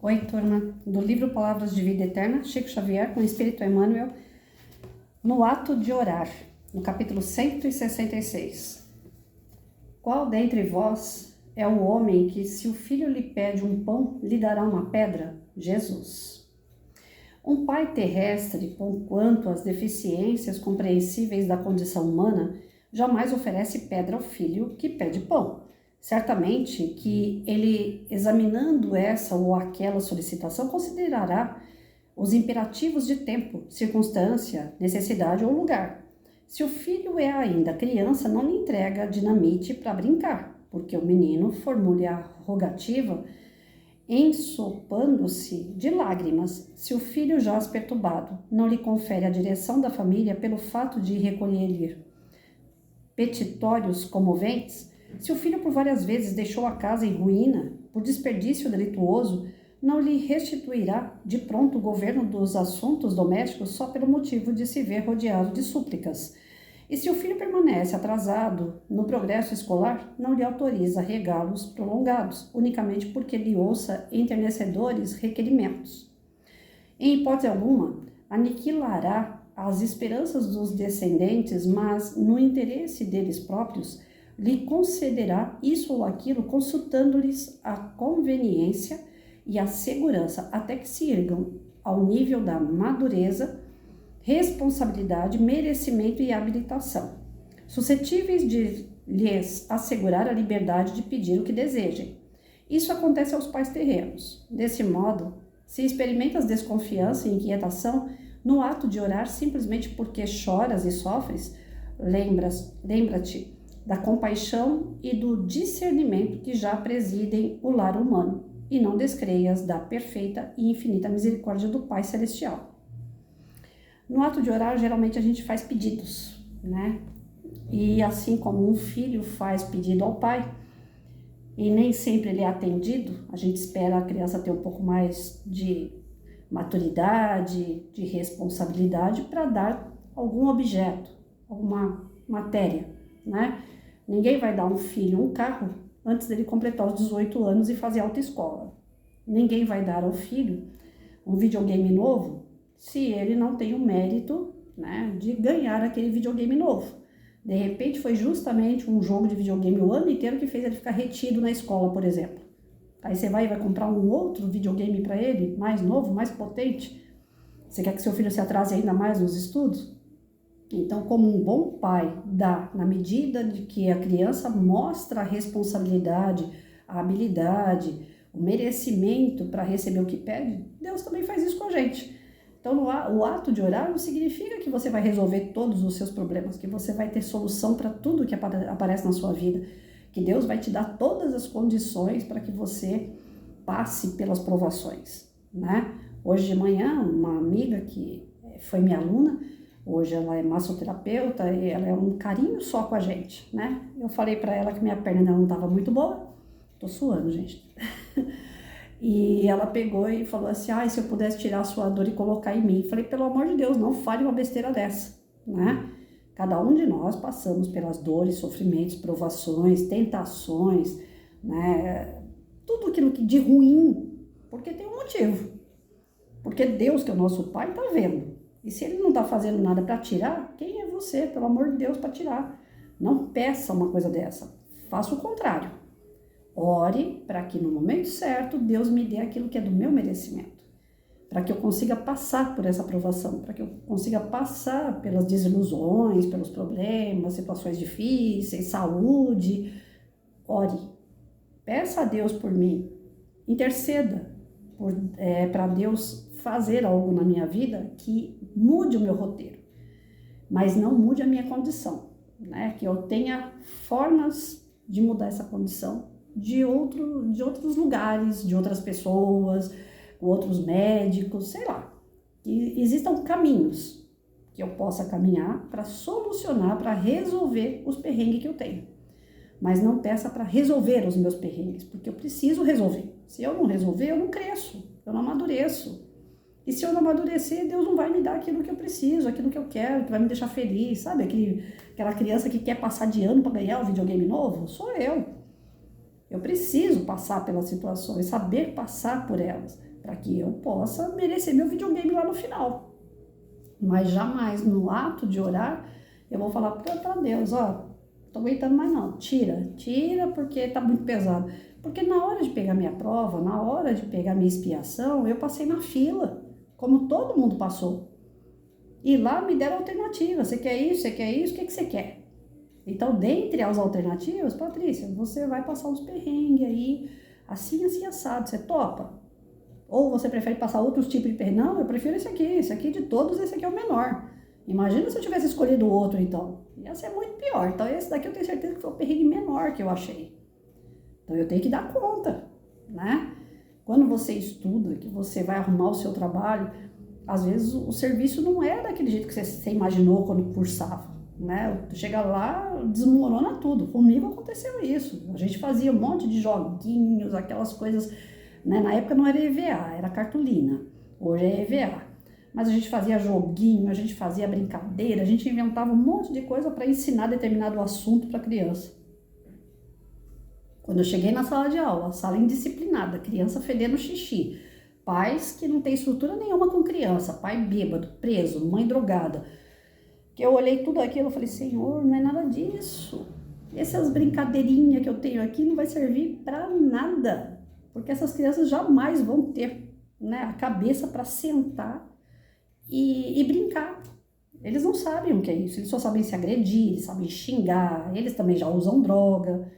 Oi, turma, do livro Palavras de Vida Eterna, Chico Xavier, com o Espírito Emmanuel, no ato de orar, no capítulo 166. Qual dentre vós é o homem que, se o filho lhe pede um pão, lhe dará uma pedra? Jesus. Um pai terrestre, conquanto às deficiências compreensíveis da condição humana, jamais oferece pedra ao filho que pede pão. Certamente que ele, examinando essa ou aquela solicitação, considerará os imperativos de tempo, circunstância, necessidade ou lugar. Se o filho é ainda criança, não lhe entrega dinamite para brincar, porque o menino formule a rogativa ensopando-se de lágrimas. Se o filho jaz perturbado, não lhe confere a direção da família pelo fato de recolher petitórios comoventes. Se o filho por várias vezes deixou a casa em ruína, por desperdício delituoso, não lhe restituirá de pronto o governo dos assuntos domésticos só pelo motivo de se ver rodeado de súplicas. E se o filho permanece atrasado no progresso escolar, não lhe autoriza regalos prolongados, unicamente porque lhe ouça enternecedores requerimentos. Em hipótese alguma, aniquilará as esperanças dos descendentes, mas, no interesse deles próprios, lhe concederá isso ou aquilo, consultando-lhes a conveniência e a segurança, até que se ergam ao nível da madureza, responsabilidade, merecimento e habilitação, suscetíveis de lhes assegurar a liberdade de pedir o que desejem. Isso acontece aos pais terrenos. Desse modo, se experimentas desconfiança e inquietação no ato de orar simplesmente porque choras e sofres, lembra-te da compaixão e do discernimento que já presidem o lar humano, e não descreias da perfeita e infinita misericórdia do Pai Celestial. No ato de orar, geralmente a gente faz pedidos, né? E assim como um filho faz pedido ao pai, e nem sempre ele é atendido, a gente espera a criança ter um pouco mais de maturidade, de responsabilidade para dar algum objeto, alguma matéria, né? Ninguém vai dar um filho um carro antes dele completar os 18 anos e fazer autoescola. Ninguém vai dar ao filho um videogame novo se ele não tem o mérito, né, de ganhar aquele videogame novo. De repente foi justamente um jogo de videogame o ano inteiro que fez ele ficar retido na escola, por exemplo. Aí você vai comprar um outro videogame para ele, mais novo, mais potente. Você quer que seu filho se atrase ainda mais nos estudos? Então, como um bom pai dá, na medida de que a criança mostra a responsabilidade, a habilidade, o merecimento para receber o que pede, Deus também faz isso com a gente. Então, o ato de orar não significa que você vai resolver todos os seus problemas, que você vai ter solução para tudo que aparece na sua vida, que Deus vai te dar todas as condições para que você passe pelas provações, né? Hoje de manhã, uma amiga que foi minha aluna, hoje ela é massoterapeuta e ela é um carinho só com a gente, né? Eu falei para ela que minha perna não estava muito boa, tô suando, gente. E ela pegou e falou assim, se eu pudesse tirar a sua dor e colocar em mim. Eu falei, pelo amor de Deus, não fale uma besteira dessa, né? Cada um de nós passamos pelas dores, sofrimentos, provações, tentações, né? Tudo aquilo que de ruim, porque tem um motivo. Porque Deus, que é o nosso Pai, está vendo. E se Ele não está fazendo nada para tirar, quem é você, pelo amor de Deus, para tirar? Não peça uma coisa dessa. Faça o contrário. Ore para que no momento certo Deus me dê aquilo que é do meu merecimento. Para que eu consiga passar por essa provação, para que eu consiga passar pelas desilusões, pelos problemas, situações difíceis, saúde. Ore. Peça a Deus por mim. Interceda para Deus fazer algo na minha vida que mude o meu roteiro, mas não mude a minha condição, né? Que eu tenha formas de mudar essa condição de outros lugares, de outras pessoas, outros médicos, sei lá. Que existam caminhos que eu possa caminhar para solucionar, para resolver os perrengues que eu tenho. Mas não peça para resolver os meus perrengues, porque eu preciso resolver. Se eu não resolver, eu não cresço, eu não amadureço. E se eu não amadurecer, Deus não vai me dar aquilo que eu preciso, aquilo que eu quero, que vai me deixar feliz, sabe? Aquela criança que quer passar de ano para ganhar um videogame novo, sou eu. Eu preciso passar pelas situações, saber passar por elas, para que eu possa merecer meu videogame lá no final. Mas jamais no ato de orar, eu vou falar para Deus, ó, tô aguentando mais não, tira porque tá muito pesado. Porque na hora de pegar minha prova, na hora de pegar minha expiação, eu passei na fila, como todo mundo passou. E lá me deram alternativa, você quer isso, o que você quer? Então, dentre as alternativas, Patrícia, você vai passar uns perrengues aí, assim, assado, você topa? Ou você prefere passar outros tipos de perrengue? Não, eu prefiro esse aqui de todos, esse aqui é o menor. Imagina se eu tivesse escolhido o outro, então. Ia ser muito pior. Então, esse daqui eu tenho certeza que foi o perrengue menor que eu achei. Então, eu tenho que dar conta, né? Quando você estuda, que você vai arrumar o seu trabalho, às vezes o serviço não é daquele jeito que você imaginou quando cursava, né? Chega lá, desmorona tudo. Comigo aconteceu isso. A gente fazia um monte de joguinhos, aquelas coisas, né? Na época não era EVA, era cartolina. Hoje é EVA. Mas a gente fazia joguinho, a gente fazia brincadeira, a gente inventava um monte de coisa para ensinar determinado assunto para a criança. Quando eu cheguei na sala de aula, sala indisciplinada, criança fedendo xixi, pais que não têm estrutura nenhuma com criança, pai bêbado, preso, mãe drogada, que eu olhei tudo aquilo e falei, Senhor, não é nada disso. Essas brincadeirinhas que eu tenho aqui não vai servir para nada, porque essas crianças jamais vão ter, né, a cabeça para sentar e brincar. Eles não sabem o que é isso, eles só sabem se agredir, eles sabem xingar, eles também já usam droga.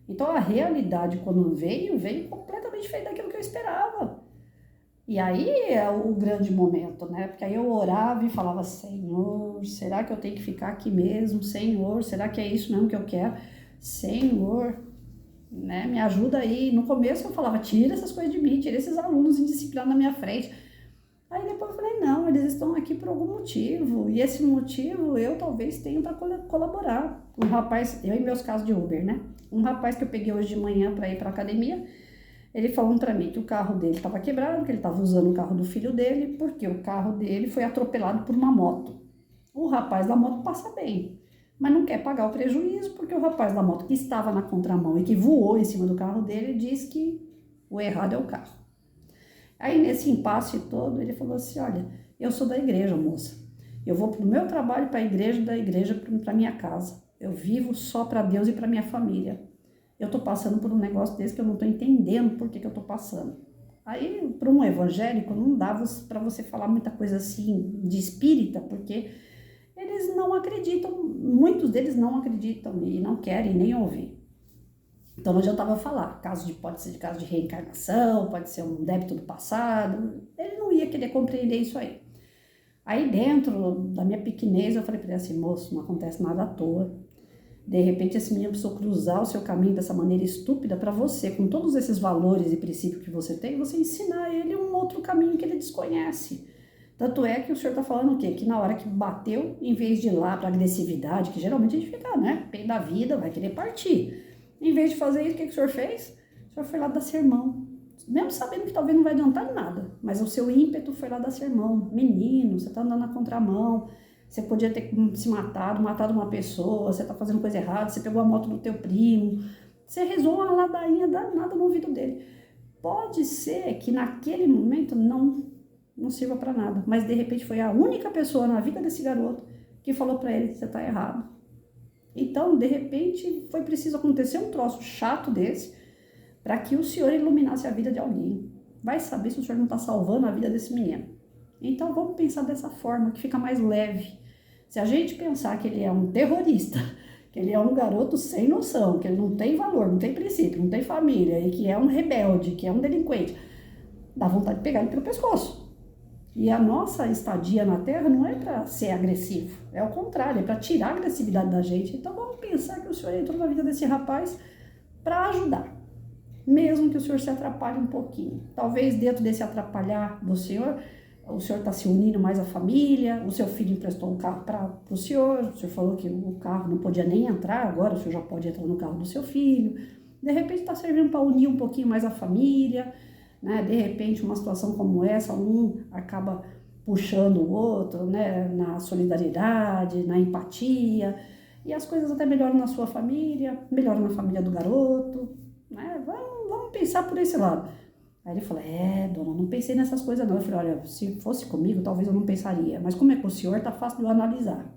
Então a realidade quando veio completamente diferente daquilo que eu esperava. E aí é o grande momento, né? Porque aí eu orava e falava, Senhor, será que eu tenho que ficar aqui mesmo? Senhor, será que é isso mesmo que eu quero? Senhor, né? Me ajuda aí. No começo eu falava, tira essas coisas de mim, tira esses alunos indisciplinados na minha frente. Aí depois eu falei, não, eles estão aqui por algum motivo. E esse motivo eu talvez tenha para colaborar. Um rapaz, eu em meus casos de Uber, né? Um rapaz que eu peguei hoje de manhã para ir para academia, ele falou para mim que o carro dele estava quebrado, que ele estava usando o carro do filho dele, porque o carro dele foi atropelado por uma moto. O rapaz da moto passa bem, mas não quer pagar o prejuízo, porque o rapaz da moto que estava na contramão e que voou em cima do carro dele, diz que o errado é o carro. Aí nesse impasse todo, ele falou assim, olha, eu sou da igreja, moça. Eu vou pro meu trabalho para a igreja, da igreja para minha casa. Eu vivo só para Deus e para minha família. Eu tô passando por um negócio desse que eu não tô entendendo por que eu tô passando. Aí, para um evangélico, não dá para você falar muita coisa assim de espírita, porque eles não acreditam, muitos deles não acreditam e não querem nem ouvir. Então não adiantava falar, pode ser de caso de reencarnação, pode ser um débito do passado, ele não ia querer compreender isso aí. Aí dentro da minha pequenez eu falei para ele assim, moço, não acontece nada à toa. De repente esse menino precisou cruzar o seu caminho dessa maneira estúpida para você, com todos esses valores e princípios que você tem, você ensinar a ele um outro caminho que ele desconhece. Tanto é que o senhor está falando o quê? Que na hora que bateu, em vez de ir lá para agressividade, que geralmente a gente fica, né, pé da vida, vai querer partir. Em vez de fazer isso, o que o senhor fez? O senhor foi lá dar sermão. Mesmo sabendo que talvez não vai adiantar nada, mas o seu ímpeto foi lá dar sermão. Menino, você está andando na contramão, você podia ter se matado uma pessoa, você está fazendo coisa errada, você pegou a moto do teu primo, você rezou uma ladainha danada no ouvido dele. Pode ser que naquele momento não sirva para nada, mas de repente foi a única pessoa na vida desse garoto que falou para ele, você está errado. Então, de repente, foi preciso acontecer um troço chato desse para que o senhor iluminasse a vida de alguém. Vai saber se o senhor não está salvando a vida desse menino. Então, vamos pensar dessa forma, que fica mais leve. Se a gente pensar que ele é um terrorista, que ele é um garoto sem noção, que ele não tem valor, não tem princípio, não tem família, e que é um rebelde, que é um delinquente, dá vontade de pegar ele pelo pescoço. E a nossa estadia na Terra não é para ser agressivo, é o contrário, é para tirar a agressividade da gente. Então vamos pensar que o senhor entrou na vida desse rapaz para ajudar, mesmo que o senhor se atrapalhe um pouquinho. Talvez dentro desse atrapalhar do senhor, o senhor está se unindo mais à família, o seu filho emprestou um carro para o senhor falou que o carro não podia nem entrar, agora o senhor já pode entrar no carro do seu filho. De repente está servindo para unir um pouquinho mais a família, né? De repente, uma situação como essa, um acaba puxando o outro, né? Na solidariedade, na empatia, e as coisas até melhoram na sua família, melhoram na família do garoto, né? Vamos pensar por esse lado. Aí ele falou, dona, não pensei nessas coisas não. Eu falei, olha, se fosse comigo, talvez eu não pensaria. Mas como é com o senhor, tá fácil de eu analisar,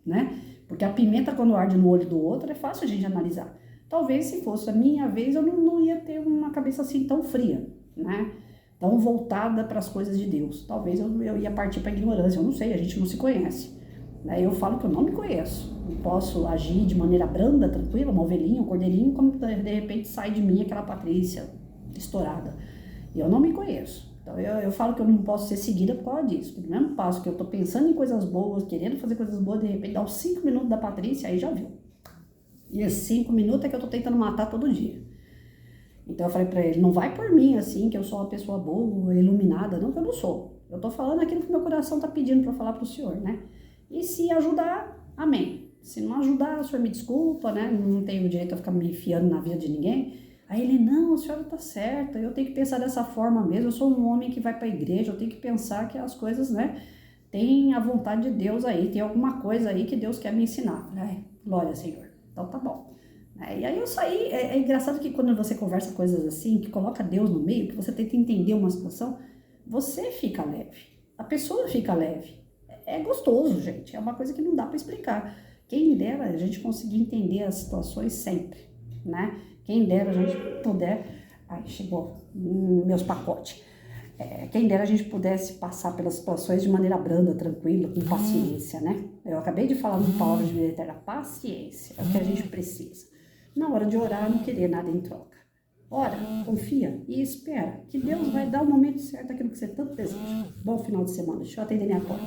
né? Porque a pimenta, quando arde no olho do outro, é fácil a gente analisar. Talvez, se fosse a minha vez, eu não ia ter uma cabeça assim tão fria, né? Tão voltada para as coisas de Deus. Talvez eu ia partir para a ignorância, eu não sei, a gente não se conhece. Né? Eu falo que eu não me conheço. Eu posso agir de maneira branda, tranquila, uma ovelhinha, um cordeirinho, como de repente sai de mim aquela Patrícia estourada. Eu não me conheço. Então eu falo que eu não posso ser seguida por causa disso. No mesmo passo que eu tô pensando em coisas boas, querendo fazer coisas boas, de repente dá uns 5 minutos da Patrícia, aí já viu. E esses 5 minutos é que eu tô tentando matar todo dia. Então eu falei pra ele, não vai por mim assim, que eu sou uma pessoa boa, iluminada, não, que eu não sou. Eu tô falando aquilo que meu coração tá pedindo pra eu falar pro senhor, né? E se ajudar, amém. Se não ajudar, o senhor me desculpa, né? Não tenho o direito a ficar me enfiando na vida de ninguém. Aí ele, não, a senhora tá certa, eu tenho que pensar dessa forma mesmo, eu sou um homem que vai pra igreja, eu tenho que pensar que as coisas, né, tem a vontade de Deus aí, tem alguma coisa aí que Deus quer me ensinar. Ai, glória, Senhor. Então tá bom. E aí eu saí, é engraçado que quando você conversa coisas assim, que coloca Deus no meio, que você tenta entender uma situação, você fica leve, a pessoa fica leve. É gostoso, gente, é uma coisa que não dá pra explicar. Quem dera a gente conseguir entender as situações sempre, né? Quem dera a gente puder... Ai, chegou meus pacotes. Quem dera a gente pudesse passar pelas situações de maneira branda, tranquila, com paciência, né? Eu acabei de falar no palavra de vida eterna, paciência é o que a gente precisa. Na hora de orar, não querer nada em troca. Ora, confia e espera que Deus vai dar o momento certo aquilo que você tanto deseja. Bom final de semana. Deixa eu atender minha porta.